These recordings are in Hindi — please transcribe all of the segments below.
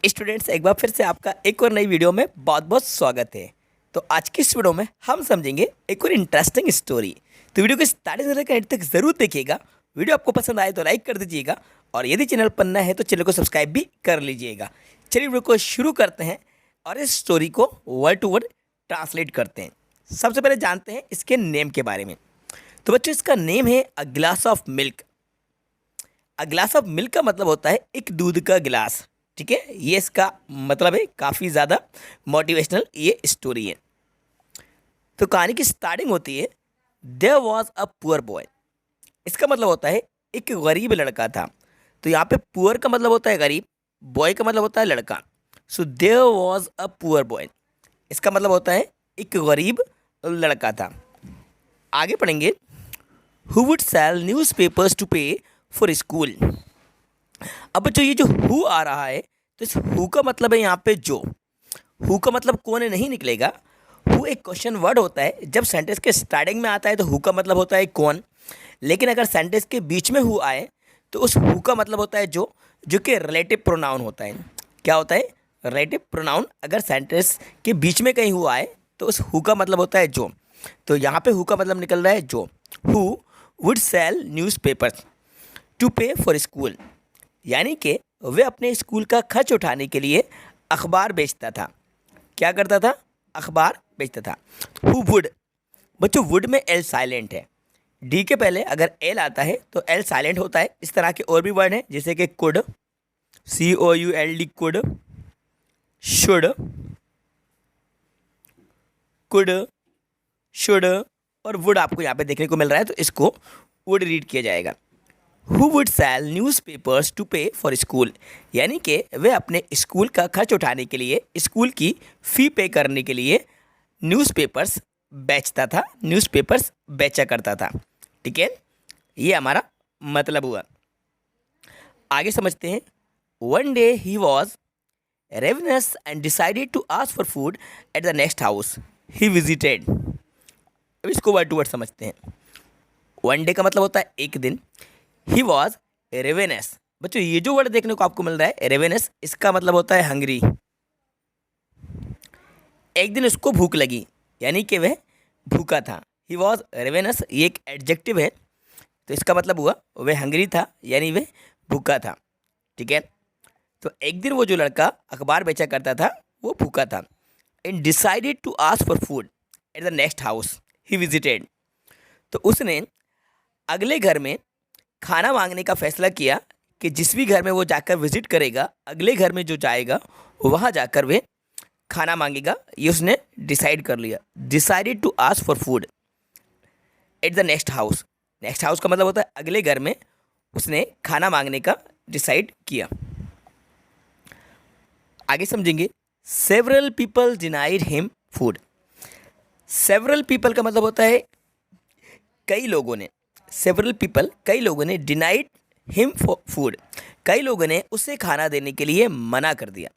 स्टूडेंट्स, एक बार फिर से आपका एक और नई वीडियो में बहुत बहुत स्वागत है। तो आज की इस वीडियो में हम समझेंगे एक और इंटरेस्टिंग स्टोरी। तो वीडियो को स्टार्टिंग से लेकर एंड तक ज़रूर देखिएगा। वीडियो आपको पसंद आए तो लाइक कर दीजिएगा और यदि चैनल पर नया है तो चैनल को सब्सक्राइब भी कर लीजिएगा। चलिए वीडियो को शुरू करते हैं और इस स्टोरी को वर्ड टू वर्ड ट्रांसलेट करते हैं। सबसे पहले जानते हैं इसके नेम के बारे में। तो बच्चों, इसका नेम है अ glass of milk. A glass of milk का मतलब होता है एक दूध का गिलास। ठीक है, ये इसका मतलब है। काफ़ी ज़्यादा मोटिवेशनल ये स्टोरी है। तो कहानी की स्टार्टिंग होती है, there was a poor boy. इसका मतलब होता है एक गरीब लड़का था। तो यहाँ पे पुअर का मतलब होता है गरीब, बॉय का मतलब होता है लड़का। So there was a poor boy, इसका मतलब होता है एक गरीब लड़का था। आगे पढ़ेंगे, who would sell newspapers to pay for school. अब बच्चों, ये जो हु आ रहा है तो इस हु का मतलब है यहाँ पे जो। हु का मतलब कौन है नहीं निकलेगा। हु एक क्वेश्चन वर्ड होता है। जब सेंटेंस के स्टार्टिंग में आता है तो हु का मतलब होता है कौन, लेकिन अगर सेंटेंस के बीच में हु आए तो उस हु का मतलब होता है जो कि रिलेटिव प्रोनाउन होता है। क्या होता है? Relative pronoun. अगर सेंटेंस के बीच में कहीं हु आए तो उस हु का मतलब होता है जो। तो यहाँ पे हु का मतलब निकल रहा है जो। Who would sell newspapers to pay for school, यानी कि वे अपने स्कूल का खर्च उठाने के लिए अखबार बेचता था। क्या करता था? अखबार बेचता था। हु वुड, बच्चों वुड में एल साइलेंट है। डी के पहले अगर एल आता है तो एल साइलेंट होता है। इस तरह के और भी वर्ड हैं जैसे कि could, COULD, could, should, could, should और वुड आपको यहाँ पे देखने को मिल रहा है, तो इसको वुड रीड किया जाएगा। Who would sell newspapers to pay for school, यानी कि वे अपने स्कूल का खर्च उठाने के लिए, स्कूल की फ़ी पे करने के लिए न्यूज़पेपर्स बेचता था, न्यूज़पेपर्स बेचा करता था। ठीक है, ये हमारा मतलब हुआ। आगे समझते हैं। One day he was ravenous and decided to ask for food at the next house he visited. अब इसको वर्ड टू वर्ड समझते हैं। वन डे का मतलब होता है एक दिन। ही वॉज रेवेनस, बच्चों ये जो वर्ड देखने को आपको मिल रहा है रेवेनस, इसका मतलब होता है हंग्री। एक दिन उसको भूख लगी, यानी कि वह भूखा था। ही वॉज रेवेनस, ये एक एडजेक्टिव है, तो इसका मतलब हुआ वह हंग्री था, यानी वह भूखा था। ठीक है, तो एक दिन वो जो लड़का अखबार बेचा करता था वो भूखा था। And decided to ask for food at the next house he visited, तो उसने अगले घर में खाना मांगने का फैसला किया कि जिस भी घर में वो जाकर विजिट करेगा, अगले घर में जो जाएगा वहाँ जाकर वे खाना मांगेगा। ये उसने डिसाइड कर लिया। Decided to ask for food at the next house. Next house का मतलब होता है अगले घर में उसने खाना मांगने का डिसाइड किया। आगे समझेंगे। Several people denied him food. Several people का मतलब होता है कई लोगों ने। सेवरल पीपल, कई लोगों ने, डिनाइड हिम फूड, कई लोगों ने उसे खाना देने के लिए मना कर दिया।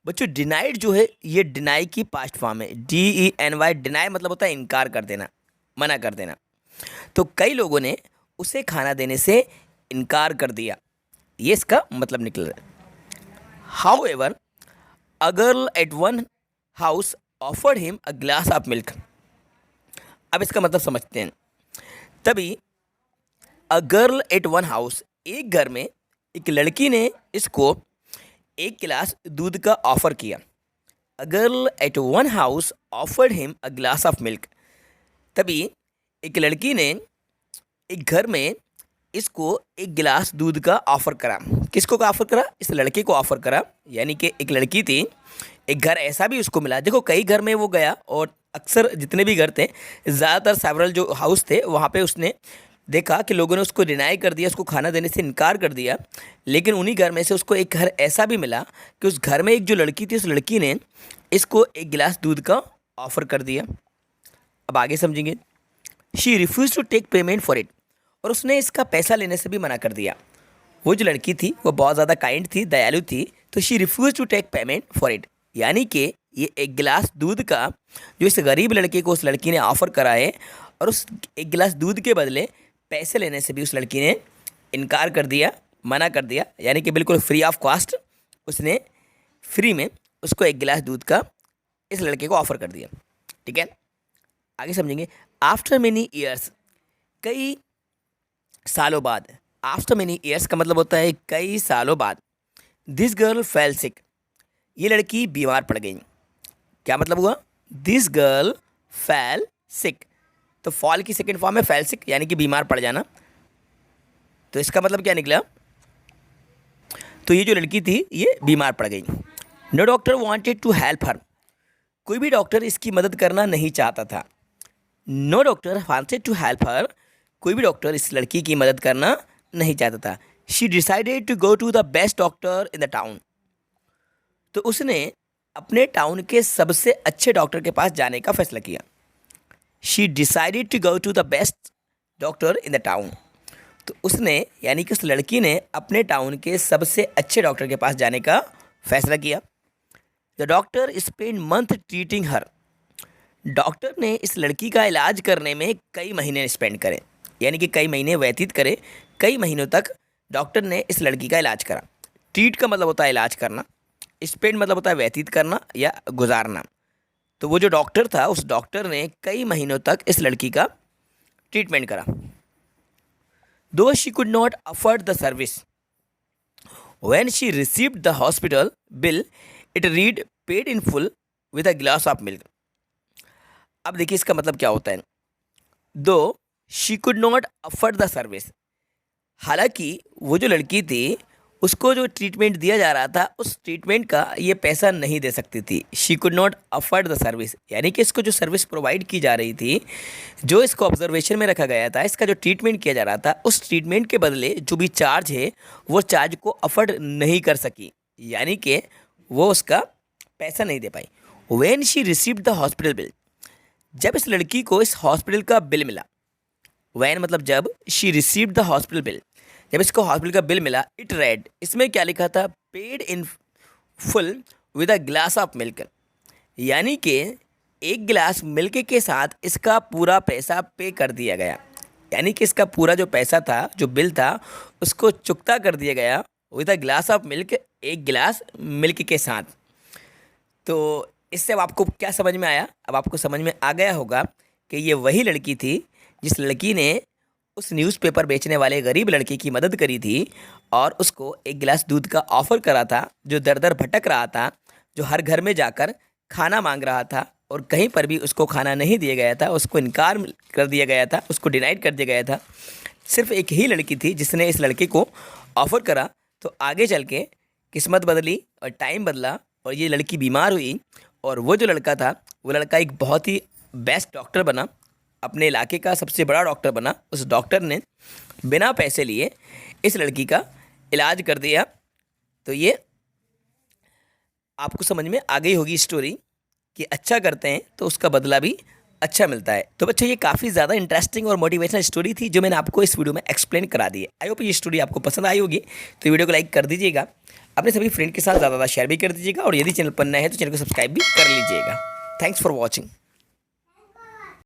बच्चों डिनाइड जो है ये डिनाई की पास्ट फॉर्म है। DENY, डिनाई मतलब होता है इनकार कर देना, मना कर देना। तो कई लोगों ने उसे खाना देने से इनकार कर दिया, ये इसका मतलब निकल रहा है। However a girl at one house offered him a glass of milk. अब इसका मतलब समझते हैं। तभी a girl at one house, एक घर में एक लड़की ने इसको एक गिलास दूध का ऑफ़र किया। A girl at one house offered him a glass of milk, तभी एक लड़की ने एक घर में इसको एक गिलास दूध का ऑफ़र करा। किसको का ऑफ़र करा? इस लड़के को ऑफ़र करा, यानी कि एक लड़की थी, एक घर ऐसा भी उसको मिला। देखो कई घर में वो गया और अक्सर जितने भी घर थे, ज़्यादातर सेवरल जो हाउस थे वहाँ पे उसने देखा कि लोगों ने उसको डिनाई कर दिया, उसको खाना देने से इनकार कर दिया। लेकिन उन्हीं घर में से उसको एक घर ऐसा भी मिला कि उस घर में एक जो लड़की थी, उस लड़की ने इसको एक गिलास दूध का ऑफ़र कर दिया। अब आगे समझेंगे। She refuse to take payment for it, और उसने इसका पैसा लेने से भी मना कर दिया। वो जो लड़की थी वो बहुत ज़्यादा काइंड थी, दयालु थी, तो she refuse to take payment for it, यानी कि ये एक गिलास दूध का जो इस गरीब लड़के को उस लड़की ने ऑफ़र करा है, और उस एक गिलास दूध के बदले पैसे लेने से भी उस लड़की ने इनकार कर दिया, मना कर दिया, यानी कि बिल्कुल फ्री ऑफ कॉस्ट उसने फ्री में उसको 1 गिलास दूध का इस लड़के को ऑफ़र कर दिया। ठीक है, आगे समझेंगे। आफ्टर मेनी ईयर्स, कई सालों बाद। आफ्टर मेनी ईयर्स का मतलब होता है कई सालों बाद। दिस गर्ल फेल सिक, ये लड़की बीमार पड़ गई। क्या मतलब हुआ? दिस गर्ल फेल सिक, तो फॉल की सेकेंड फॉर्म है फेल सिक, यानी कि बीमार पड़ जाना। तो इसका मतलब क्या निकला? तो ये जो लड़की थी ये बीमार पड़ गई। No doctor wanted to help her, कोई भी डॉक्टर इसकी मदद करना नहीं चाहता था। No doctor wanted to help her, कोई भी डॉक्टर इस लड़की की मदद करना नहीं चाहता था। She decided to go to the best doctor in the town, तो उसने अपने टाउन के सबसे अच्छे डॉक्टर के पास जाने का फैसला किया। She decided to go to the best doctor in the town, तो उसने यानी कि उस लड़की ने अपने टाउन के सबसे अच्छे डॉक्टर के पास जाने का फैसला किया। The doctor spend month treating her, doctor ने इस लड़की का इलाज करने में कई महीने स्पेंड करे, यानी कि कई महीने व्यतीत करे। कई महीनों तक डॉक्टर ने इस लड़की का इलाज करा। ट्रीट का मतलब होता है इलाज करना, स्पेंड मतलब होता है व्यतीत करना या गुजारना। तो वो जो डॉक्टर था उस डॉक्टर ने कई महीनों तक इस लड़की का ट्रीटमेंट करा। दो she could not afford the service, when she received the hospital bill it read paid in full with a glass of milk. अब देखिए इसका मतलब क्या होता है। दो she could not afford the service, हालांकि वो जो लड़की थी उसको जो ट्रीटमेंट दिया जा रहा था उस ट्रीटमेंट का ये पैसा नहीं दे सकती थी। She could not afford the service, यानी कि इसको जो सर्विस प्रोवाइड की जा रही थी, जो इसको ऑब्जर्वेशन में रखा गया था, इसका जो ट्रीटमेंट किया जा रहा था, उस ट्रीटमेंट के बदले जो भी चार्ज है वो चार्ज को अफोर्ड नहीं कर सकी, यानी कि वो उसका पैसा नहीं दे पाई। When she received the hospital bill, जब इस लड़की को इस हॉस्पिटल का बिल मिला। व्हेन मतलब जब, she received the hospital bill, जब इसको हॉस्पिटल का बिल मिला। इट रेड, इसमें क्या लिखा था? Paid in full with a glass of milk, यानी कि 1 गिलास मिल्क के साथ इसका पूरा पैसा पे कर दिया गया, यानी कि इसका पूरा जो पैसा था, जो बिल था, उसको चुकता कर दिया गया with a glass of milk, 1 गिलास मिल्क के साथ। तो इससे अब आपको क्या समझ में आया? अब आपको समझ में आ गया होगा कि ये वही लड़की थी जिस लड़की ने उस न्यूज़पेपर बेचने वाले गरीब लड़के की मदद करी थी और उसको 1 गिलास दूध का ऑफ़र करा था, जो दर दर भटक रहा था, जो हर घर में जाकर खाना मांग रहा था और कहीं पर भी उसको खाना नहीं दिया गया था, उसको इनकार कर दिया गया था, उसको डिनाइड कर दिया गया था। सिर्फ एक ही लड़की थी जिसने इस लड़के को ऑफ़र करा। तो आगे चल के किस्मत बदली और टाइम बदला और ये लड़की बीमार हुई और वो जो लड़का था वो लड़का एक बहुत ही बेस्ट डॉक्टर बना, अपने इलाके का सबसे बड़ा डॉक्टर बना। उस डॉक्टर ने बिना पैसे लिए इस लड़की का इलाज कर दिया। तो ये आपको समझ में आ गई होगी स्टोरी कि अच्छा करते हैं तो उसका बदला भी अच्छा मिलता है। तो बच्चों ये काफ़ी ज़्यादा इंटरेस्टिंग और मोटिवेशनल स्टोरी थी जो मैंने आपको इस वीडियो में एक्सप्लेन करा दी है। आई होप ये स्टोरी आपको पसंद आई होगी। तो वीडियो को लाइक कर दीजिएगा, अपने सभी फ्रेंड के साथ ज़्यादा शेयर भी कर दीजिएगा और यदि चैनल पर नए हैं तो चैनल को सब्सक्राइब भी कर लीजिएगा। Thanks for watching.